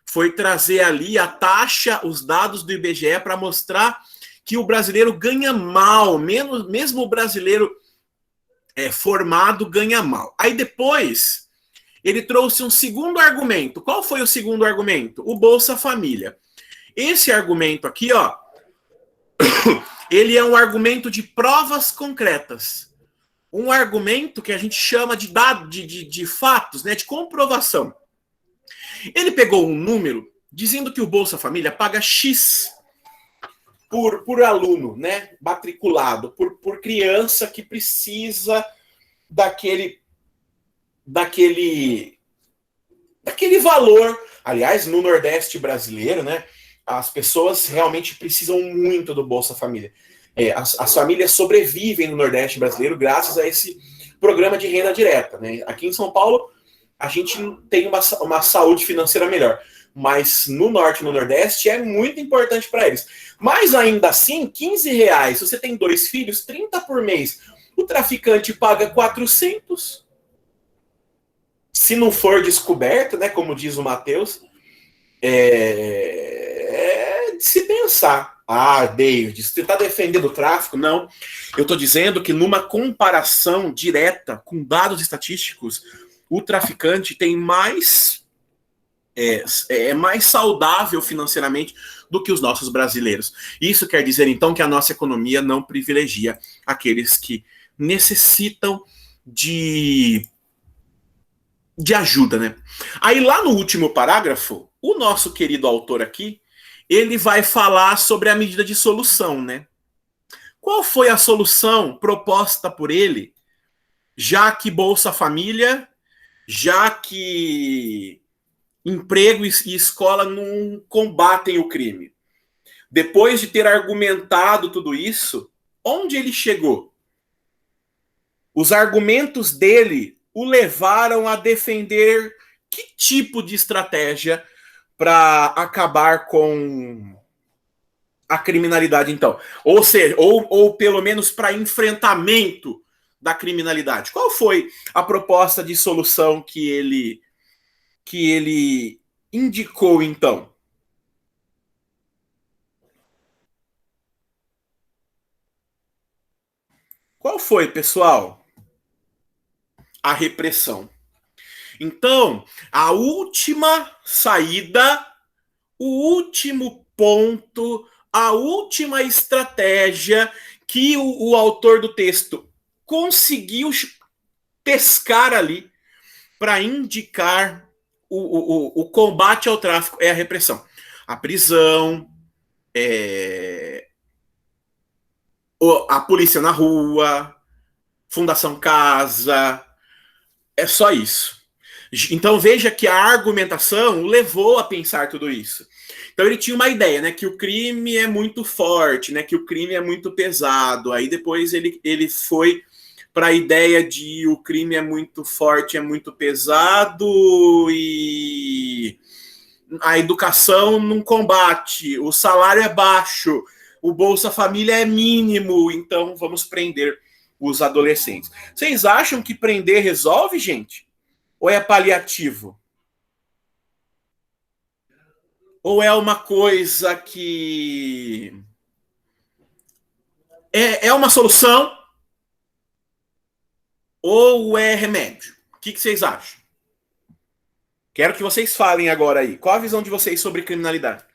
Foi trazer ali a taxa, os dados do IBGE para mostrar que o brasileiro ganha mal, mesmo o brasileiro formado ganha mal. Aí depois ele trouxe um segundo argumento. Qual foi o segundo argumento? O Bolsa Família. Esse argumento aqui, ele é um argumento de provas concretas. Um argumento que a gente chama de dados, de fatos, né, de comprovação. Ele pegou um número dizendo que o Bolsa Família paga X por aluno, né, matriculado, por criança que precisa daquele valor. Aliás, no Nordeste brasileiro, né, as pessoas realmente precisam muito do Bolsa Família. As famílias sobrevivem no Nordeste brasileiro graças a esse programa de renda direta, né? Aqui em São Paulo, a gente tem uma saúde financeira melhor. Mas no Norte e no Nordeste é muito importante para eles. Mas ainda assim, R$15, se você tem 2 filhos, 30 por mês. O traficante paga 400. Se não for descoberto, né, como diz o Matheus, de se pensar. David, você está defendendo o tráfico? Não. Eu estou dizendo que numa comparação direta com dados estatísticos, o traficante tem mais mais saudável financeiramente do que os nossos brasileiros. Isso quer dizer, então, que a nossa economia não privilegia aqueles que necessitam de ajuda, né? Aí lá no último parágrafo, o nosso querido autor aqui, ele vai falar sobre a medida de solução, né? Qual foi a solução proposta por ele, já que Bolsa Família, já que emprego e escola não combatem o crime? Depois de ter argumentado tudo isso, onde ele chegou? Os argumentos dele o levaram a defender que tipo de estratégia para acabar com a criminalidade, então? Ou seja, ou pelo menos para enfrentamento da criminalidade. Qual foi a proposta de solução que ele indicou, então? Qual foi, pessoal? A repressão. Então, a última saída, o último ponto, a última estratégia que o autor do texto conseguiu pescar ali para indicar o combate ao tráfico é a repressão. A prisão, a polícia na rua, Fundação Casa, é só isso. Então veja que a argumentação o levou a pensar tudo isso. Então ele tinha uma ideia, né, que o crime é muito forte, né, que o crime é muito pesado. Aí depois ele foi para a ideia de o crime é muito forte, é muito pesado e a educação não combate, o salário é baixo, o Bolsa Família é mínimo, então vamos prender os adolescentes. Vocês acham que prender resolve, gente? Ou é paliativo? Ou é uma coisa que é uma solução, ou é remédio? O que vocês acham? Quero que vocês falem agora aí. Qual a visão de vocês sobre criminalidade?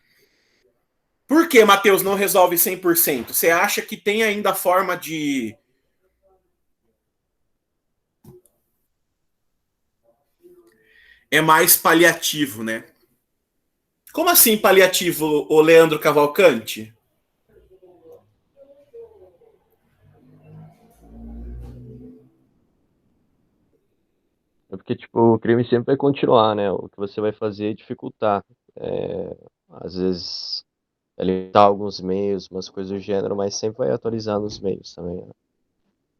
Por que, Matheus, não resolve 100%? Você acha que tem ainda a forma de... É mais paliativo, né? Como assim paliativo, o Leandro Cavalcante? É porque, tipo, o crime sempre vai continuar, né? O que você vai fazer é dificultar. Às vezes, limitar alguns meios, umas coisas do gênero, mas sempre vai atualizando os meios também, né?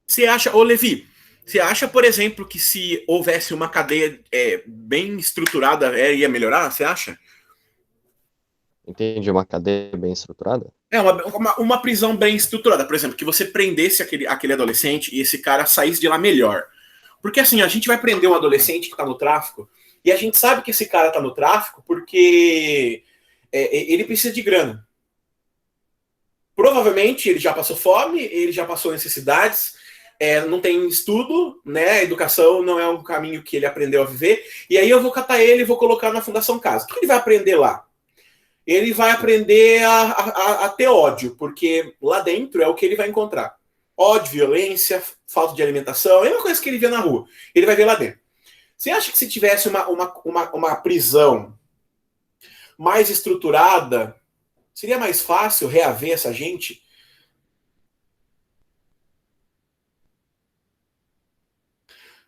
Você acha, ô Levi, você acha, por exemplo, que se houvesse uma cadeia bem estruturada, ia melhorar? Você acha? Entendi, uma cadeia bem estruturada? Uma prisão bem estruturada. Por exemplo, que você prendesse aquele adolescente e esse cara saísse de lá melhor. Porque assim, a gente vai prender um adolescente que tá no tráfico e a gente sabe que esse cara tá no tráfico porque ele precisa de grana. Provavelmente ele já passou fome, ele já passou necessidades, não tem estudo, né? A educação não é um caminho que ele aprendeu a viver. E aí eu vou catar ele e vou colocar na Fundação Casa. O que ele vai aprender lá? Ele vai aprender a ter ódio, porque lá dentro é o que ele vai encontrar. Ódio, violência, falta de alimentação, é a mesma coisa que ele vê na rua. Ele vai ver lá dentro. Você acha que se tivesse uma prisão mais estruturada, seria mais fácil reaver essa gente?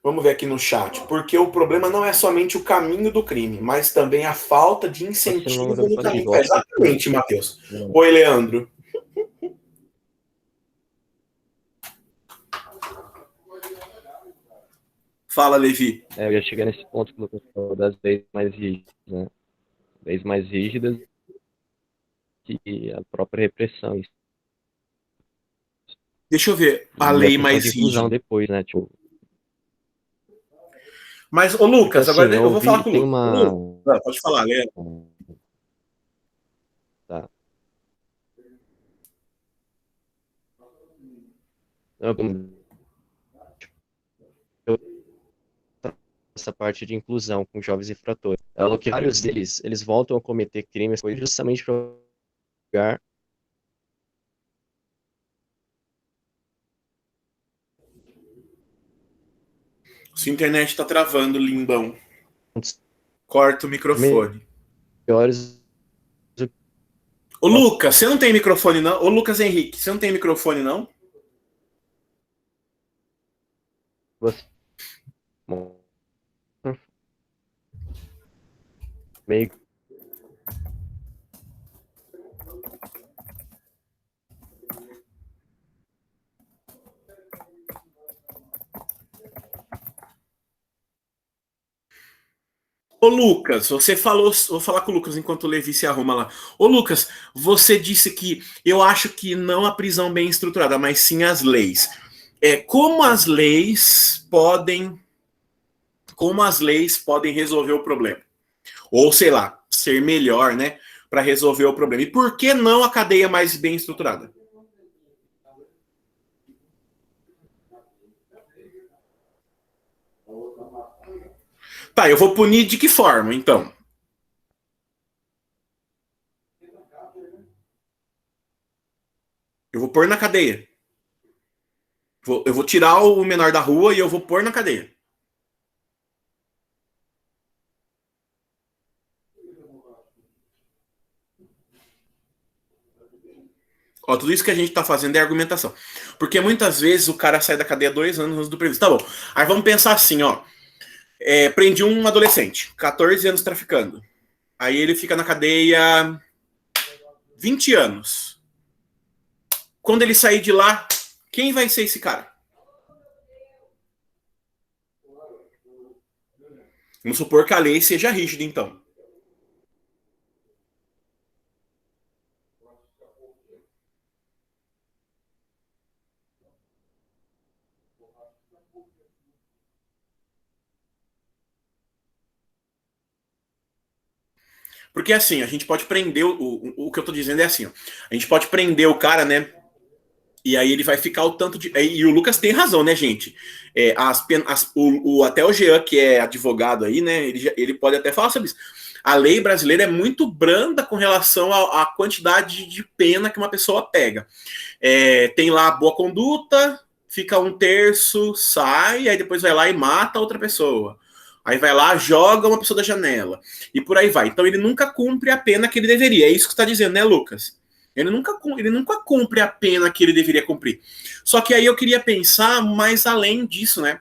Vamos ver aqui no chat. Porque o problema não é somente o caminho do crime, mas também a falta de incentivo no caminho. Exatamente, Matheus. Oi, Leandro. Fala, Levi. Eu ia chegar nesse ponto que você falou das leis mais rígidas, né? Leis mais rígidas que a própria repressão. Deixa eu ver a lei mais rígida. Depois, né? Tipo... Mas, ô Lucas, assim, agora eu vou falar com o Lucas. Não, pode falar, Leandro. Tá. Essa parte de inclusão com jovens infratores. É que vários deles, eles voltam a cometer crimes justamente para lugar. Sua internet está travando, limbão. Corta o microfone. Piores. Ô Lucas, você não tem microfone não? Ô Lucas Henrique, você não tem microfone não? Você... Meio... Ô Lucas, você falou, vou falar com o Lucas enquanto o Levi se arruma lá. Ô Lucas, você disse que eu acho que não a prisão bem estruturada, mas sim as leis. Como as leis podem resolver o problema? Ou, sei lá, ser melhor, né, para resolver o problema. E por que não a cadeia mais bem estruturada? Tá, eu vou punir de que forma, então? Eu vou pôr na cadeia. Eu vou tirar o menor da rua e eu vou pôr na cadeia. Ó, tudo isso que a gente tá fazendo é argumentação. Porque muitas vezes o cara sai da cadeia 2 anos antes do previsto. Tá bom. Aí vamos pensar assim, ó. Prendi um adolescente, 14 anos traficando. Aí ele fica na cadeia 20 anos. Quando ele sair de lá, quem vai ser esse cara? Vamos supor que a lei seja rígida, então. Porque assim, a gente pode prender o que eu tô dizendo é assim, ó, a gente pode prender o cara, né, E aí ele vai ficar o tanto de... E o Lucas tem razão, né, gente? Até o Jean, que é advogado aí, né, ele pode até falar sobre isso. A lei brasileira é muito branda com relação à quantidade de pena que uma pessoa pega. Tem lá a boa conduta, fica 1/3, sai, aí depois vai lá e mata outra pessoa. Aí vai lá, joga uma pessoa da janela. E por aí vai. Então ele nunca cumpre a pena que ele deveria. É isso que você está dizendo, né, Lucas? Ele nunca cumpre a pena que ele deveria cumprir. Só que aí eu queria pensar mais além disso, né?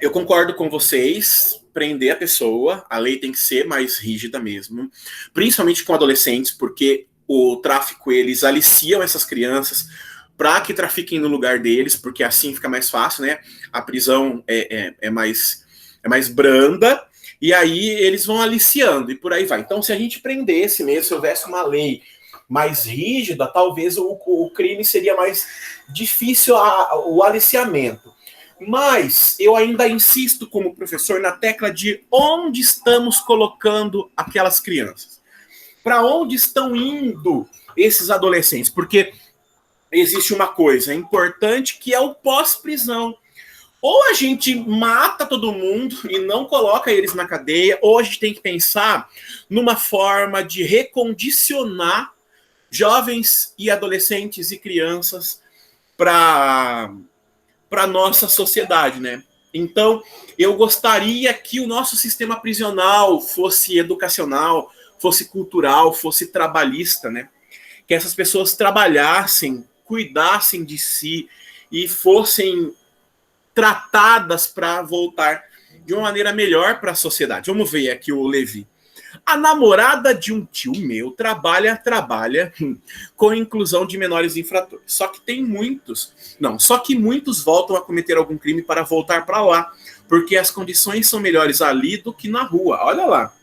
Eu concordo com vocês, prender a pessoa, a lei tem que ser mais rígida mesmo, principalmente com adolescentes, porque o tráfico, eles aliciam essas crianças para que trafiquem no lugar deles, porque assim fica mais fácil, né? A prisão é mais branda, e aí eles vão aliciando, e por aí vai. Então, se a gente prendesse mesmo, se houvesse uma lei mais rígida, talvez o crime seria mais difícil, o aliciamento. Mas eu ainda insisto como professor na tecla de onde estamos colocando aquelas crianças. Para onde estão indo esses adolescentes? Porque existe uma coisa importante que é o pós-prisão. Ou a gente mata todo mundo e não coloca eles na cadeia, ou a gente tem que pensar numa forma de recondicionar jovens e adolescentes e crianças para a nossa sociedade, né? Então, eu gostaria que o nosso sistema prisional fosse educacional, fosse cultural, fosse trabalhista, né? Que essas pessoas trabalhassem, cuidassem de si e fossem tratadas para voltar de uma maneira melhor para a sociedade. Vamos ver aqui o Levi. A namorada de um tio meu trabalha com inclusão de menores infratores. Só que muitos voltam a cometer algum crime para voltar para lá, porque as condições são melhores ali do que na rua. Olha lá.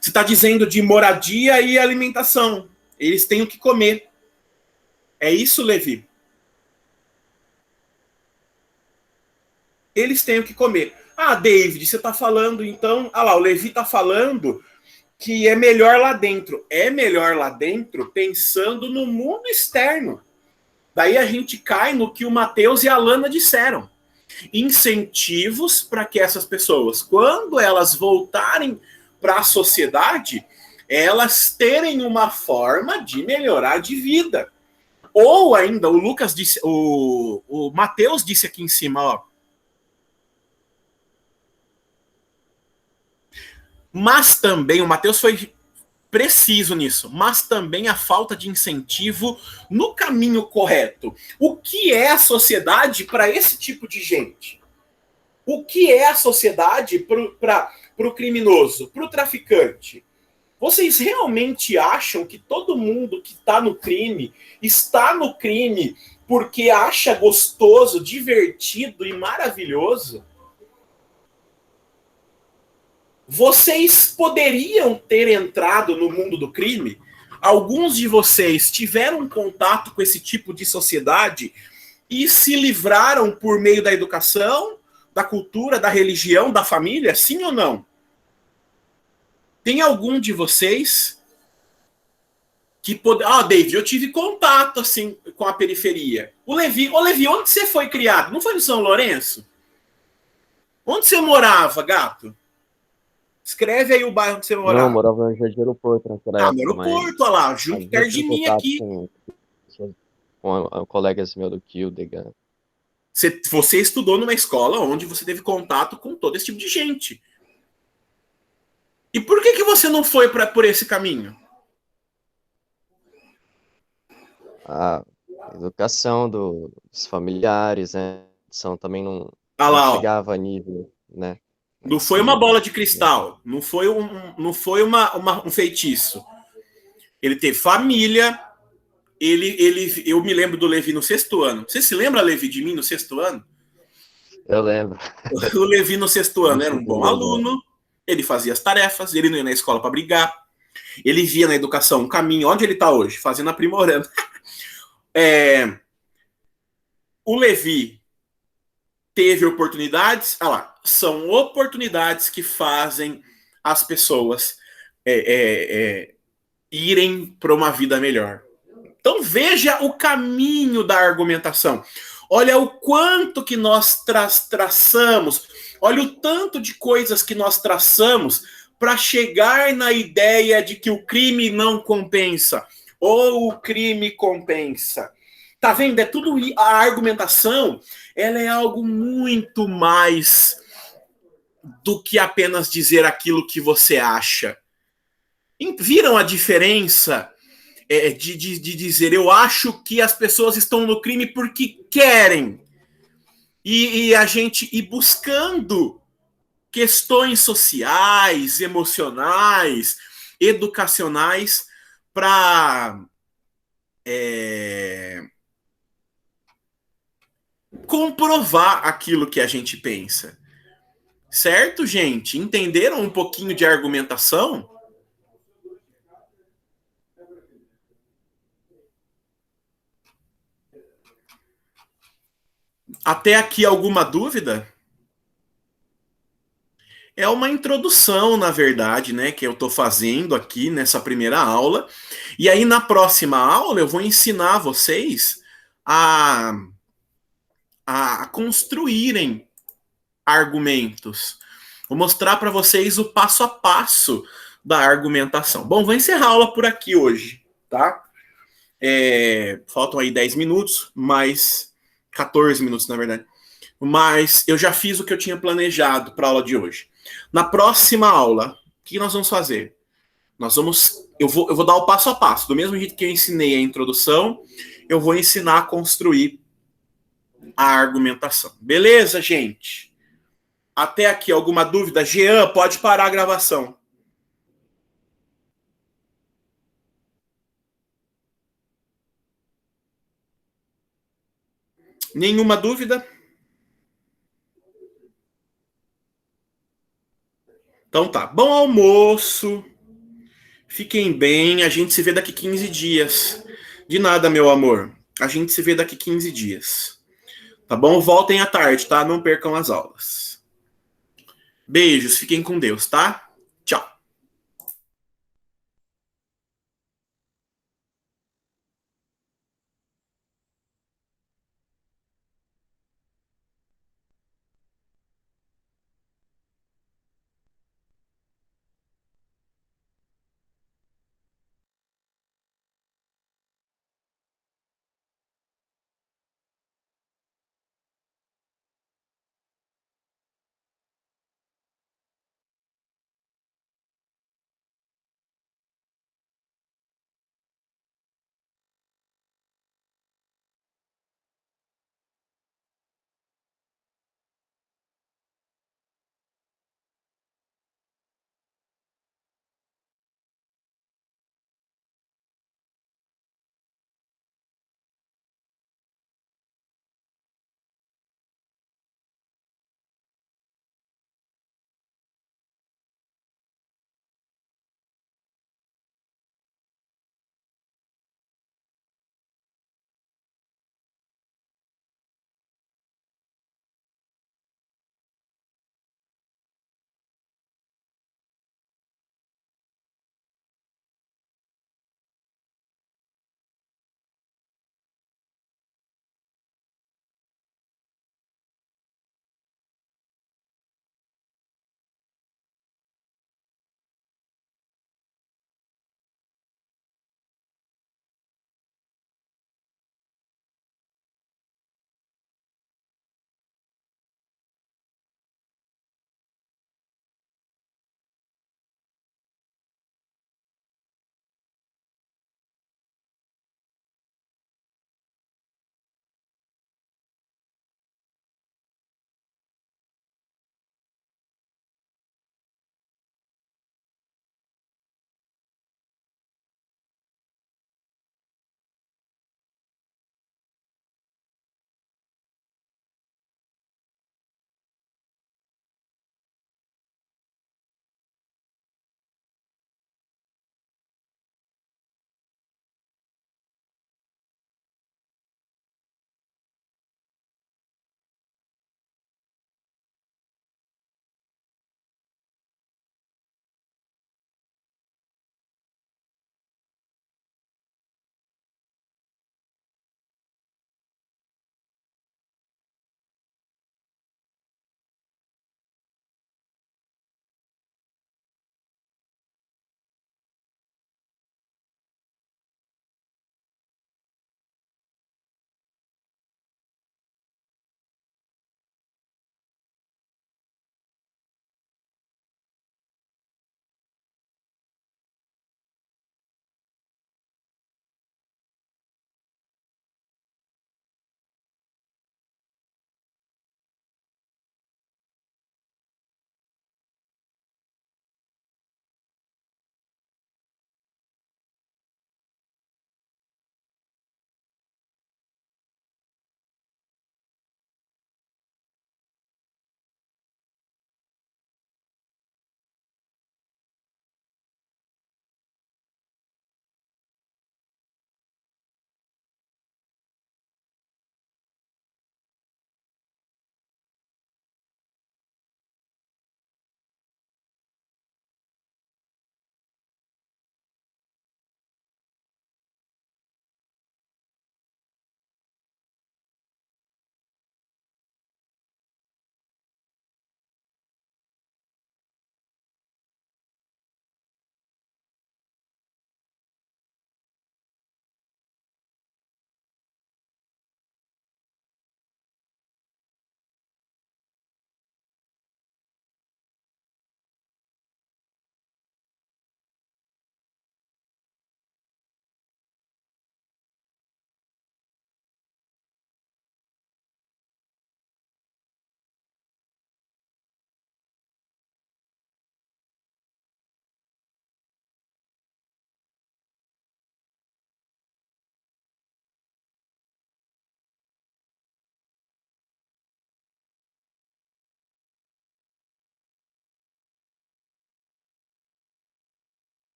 Você está dizendo de moradia e alimentação. Eles têm o que comer. É isso, Levi? Eles têm o que comer. Ah, David, você está falando, então... Ah lá, o Levi está falando que é melhor lá dentro. É melhor lá dentro pensando no mundo externo. Daí a gente cai no que o Matheus e a Lana disseram. Incentivos para que essas pessoas, quando elas voltarem para a sociedade, elas terem uma forma de melhorar de vida. Ou ainda, o Lucas disse, o Matheus disse aqui em cima, ó. Mas também, o Matheus foi preciso nisso, mas também a falta de incentivo no caminho correto. O que é a sociedade para esse tipo de gente? O que é a sociedade para o criminoso, para o traficante? Vocês realmente acham que todo mundo que está no crime porque acha gostoso, divertido e maravilhoso? Vocês poderiam ter entrado no mundo do crime? Alguns de vocês tiveram contato com esse tipo de sociedade e se livraram por meio da educação, da cultura, da religião, da família? Sim ou não? Tem algum de vocês que pode... Ah, David, eu tive contato assim com a periferia. Ô, Levi, onde você foi criado? Não foi no São Lourenço? Onde você morava, gato? Escreve aí o bairro onde você morava. Não, eu morava no Jardim Aeroporto naquela época. No aeroporto, olha lá, junto perto de mim aqui. Com colegas meus do Kildegan. Você estudou numa escola onde você teve contato com todo esse tipo de gente. E por que você não foi por esse caminho? A educação dos familiares, né? Também não chegava a nível, né? Não foi uma bola de cristal, não foi um feitiço. Ele teve família, eu me lembro do Levi no 6º ano. Você se lembra, Levi, de mim no 6º ano? Eu lembro. O Levi no 6º ano era um bom aluno, ele fazia as tarefas, ele não ia na escola para brigar, ele via na educação um caminho. Onde ele está hoje? Fazendo, aprimorando. O Levi teve oportunidades, são oportunidades que fazem as pessoas irem para uma vida melhor. Então veja o caminho da argumentação. Olha o quanto que nós traçamos, olha o tanto de coisas que nós traçamos para chegar na ideia de que o crime não compensa, ou o crime compensa. Tá vendo? É tudo. A argumentação, ela é algo muito mais do que apenas dizer aquilo que você acha. Viram a diferença de dizer eu acho que as pessoas estão no crime porque querem, e a gente ir buscando questões sociais, emocionais, educacionais para comprovar aquilo que a gente pensa. Certo, gente? Entenderam um pouquinho de argumentação? Até aqui alguma dúvida? É uma introdução, na verdade, né, que eu estou fazendo aqui nessa primeira aula. E aí, na próxima aula, eu vou ensinar vocês a construírem argumentos. Vou mostrar para vocês o passo a passo da argumentação. Bom, vou encerrar a aula por aqui hoje, tá? Faltam aí 10 minutos, mais 14 minutos, na verdade. Mas eu já fiz o que eu tinha planejado para a aula de hoje. Na próxima aula, o que nós vamos fazer? Eu vou dar o passo a passo. Do mesmo jeito que eu ensinei a introdução, eu vou ensinar a construir a argumentação. Beleza, gente? Até aqui, alguma dúvida? Jean, pode parar a gravação. Nenhuma dúvida? Então tá. Bom almoço. Fiquem bem. A gente se vê daqui 15 dias. De nada, meu amor. A gente se vê daqui 15 dias. Tá bom? Voltem à tarde, tá? Não percam as aulas. Beijos. Fiquem com Deus, tá?